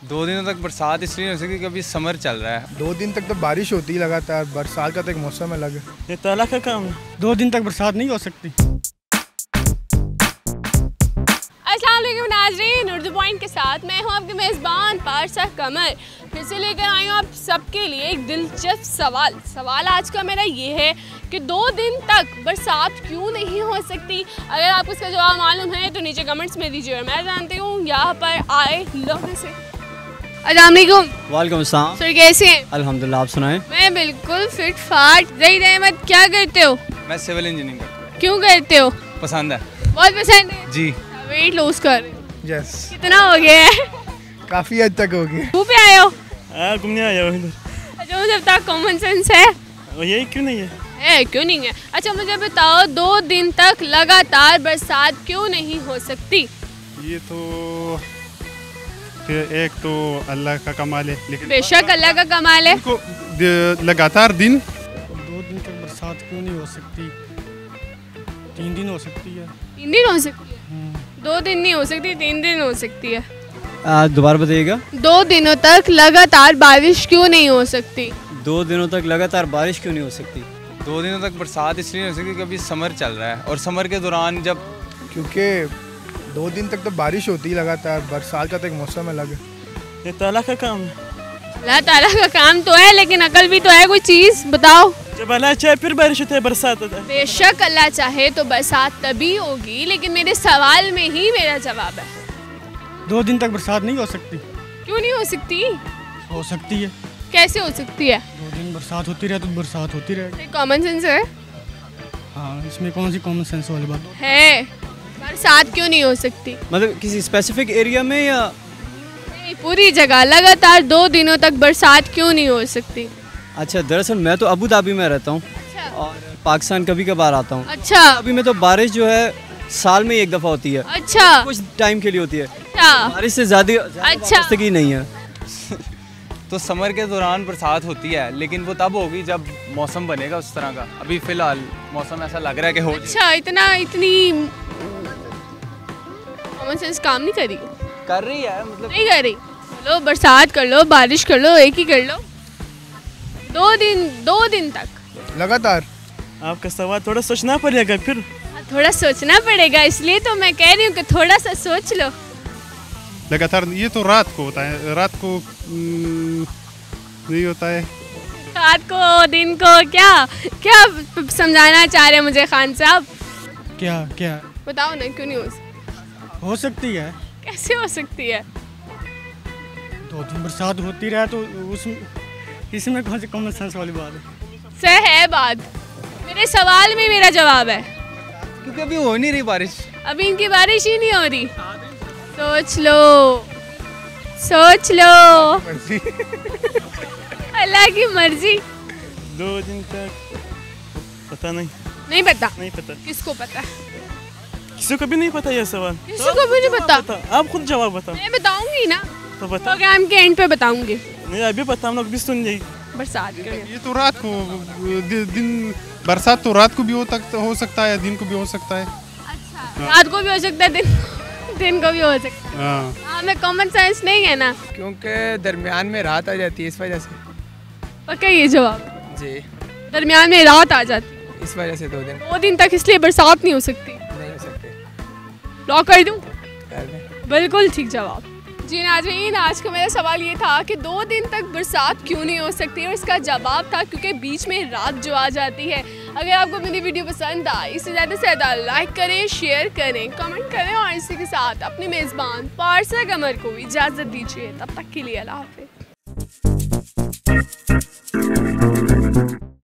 2 दिनों तक बरसात इसलिए हो सकती क्योंकि समर चल रहा है। 2 दिन तक तो बारिश होती है लगातार, बरसात का तो एक मौसम अलग है। ये ताला का काम है। 2 दिन तक बरसात नहीं हो सकती। अस्सलाम वालेकुम नाज़रीन, उर्दू पॉइंट के साथ मैं हूँ आपकी मेज़बान पारसा कमर। फिर से लेकर आई हूँ आप सबके लिए एक दिलचस्प सवाल आज का मेरा ये है कि 2 दिन तक बरसात क्यों नहीं हो सकती। अगर आपको इसका जवाब मालूम है तो नीचे कमेंट्स में दीजिए और मैं जानती हूँ यहाँ पर आए लोगों से। अस्सलाम वालेकुम। वालेकुम अस्सलाम। सर कैसे हैं? अल्हम्दुलिल्लाह, आप सुनाएं। मैं बिल्कुल फिट फाट। ज़हीर अहमद क्या करते हो? मैं सिविल इंजीनियरिंग करता हूँ। क्यों करते हो? पसंद है। बहुत पसंद है। जी। वेट लॉस कर रहे हो? यस, कितना हो गया है? काफ़ी हद तक हो गया। मुँह पे आए हो? घूमने आया हूँ इधर। अच्छा मुझे बता, कॉमन सेंस है? यही क्यों नहीं है? क्यों नहीं है? अच्छा मुझे बताओ 2 दिन तक लगातार बरसात क्यों नहीं हो सकती? ये तो फिर एक तो अल्लाह का कमाल है, लेकिन बेशक अल्लाह का कमाल है। लगातार दिन 2 दिन तक बरसात क्यों नहीं हो सकती? 3 दिन हो सकती है। 3 दिन हो सकती है? 2 दिन नहीं हो सकती, 3 दिन हो सकती है। दोबारा बताइएगा। 2 दिनों तक लगातार बारिश क्यों नहीं हो सकती? 2 दिनों तक लगातार बारिश क्यों नहीं हो सकती? 2 दिनों तक बरसात इसलिए हो सकती क्योंकि समर चल रहा है और समर के दौरान जब क्योंकि 2 दिन तक तो बारिश होती है लगातार, बरसात का तो एक मौसम अलग है। ये ताला का काम है। अल्लाह ताला का काम तो है, लेकिन अकल भी तो है। कोई चीज़ बताओ। जब अल्लाह चाहे फिर बारिश होती है, बरसात होता है। बेशक अल्लाह चाहे तो बरसात तभी होगी, लेकिन मेरे सवाल में ही मेरा जवाब है। 2 दिन तक बरसात नहीं हो सकती। क्यों नहीं हो सकती? हो सकती है। कैसे हो सकती है? 2 दिन बरसात होती रहे तो बरसात होती रहे। कॉमन सेंस है? हाँ, इसमें कौन सी कॉमन सेंस वाली बात है। बरसात क्यों नहीं हो सकती? मतलब किसी स्पेसिफिक एरिया में या नहीं, पूरी जगह लगातार 2 दिनों तक बरसात क्यों नहीं हो सकती? अच्छा, दरअसल मैं तो अबू धाबी में रहता हूँ और पाकिस्तान कभी कभार आता हूँ। अच्छा। अभी में तो बारिश जो है साल में एक दफ़ा होती है। अच्छा। कुछ टाइम के लिए होती है। अच्छा। बारिश से ज़्यादा अच्छा। की नहीं है। तो समर के दौरान बरसात होती है, लेकिन वो तब होगी जब मौसम बनेगा उस तरह का। अभी फ़िलहाल मौसम ऐसा लग रहा है कि हो जाए। अच्छा, इतनी कॉमन सेंस काम नहीं करी? कर रही है, मतलब नहीं कर रही। चलो बरसात कर लो, बारिश कर लो, एक ही कर लो। 2 दिन तक लगातार। आपका सवाल थोड़ा सोचना पड़ेगा फिर। थोड़ा सोचना पड़ेगा, इसलिए तो मैं कह रही हूँ कि थोड़ा सा सोच लो। लगातार ये तो रात को होता है, रात को नहीं होता है। रात को, दिन को, क्या समझाना चाह रहे हैं मुझे खान साहब? क्या बताओ ना, क्यों नहीं हो सकती? हो सकती है। कैसे हो सकती है? 2 दिन बरसात होती रहे तो इसमें कौन सी कॉमन सेंस वाली बात है? सही है बात। मेरे सवाल में मेरा जवाब है। क्योंकि अभी हो नहीं रही बारिश। अभी इनकी बारिश ही नहीं हो रही। सोच लो। मर्जी। अल्लाह की मर्जी। 2 दिन तक पता नहीं पता। नहीं पता। किसको पता? किसी को भी नहीं पता यह सवाल। किसी को भी नहीं पता। आप खुद जवाब बताओ। मैं बताऊंगी ना, तो बताओ। प्रोग्राम के एंड पे बताऊंगी। नहीं, अभी बताओ, हम लोग भी सुन जाएगी। बरसात क्यों नहीं? ये तो रात को दिन बरसात तो रात को भी हो सकता है, दिन को भी हो सकता है। अच्छा, रात को भी हो सकता है, दिन को भी हो सकता है। हाँ, हमें कॉमन सेंस नहीं है ना। क्योंकि दरमियान में रात आ जाती है, इस वजह से। पक्का ये जवाब? जी, दरमियान में रात आ जाती है, इस वजह से 2 दिन तक, इसलिए बरसात नहीं हो सकती। नहीं हो सकते। लॉक कर दूं? कर दें। बिल्कुल ठीक जवाब। जी नाज़रीन, आज का मेरा सवाल ये था कि 2 दिन तक बरसात क्यों नहीं हो सकती, और इसका जवाब था क्योंकि बीच में रात जो आ जाती है। अगर आपको मेरी वीडियो पसंद आई, इसे ज़्यादा से ज़्यादा लाइक करें, शेयर करें, कमेंट करें, और इसी के साथ अपनी मेज़बान पारसा कमर को इजाज़त दीजिए। तब तक के लिए अल्लाह हाफ़िज़।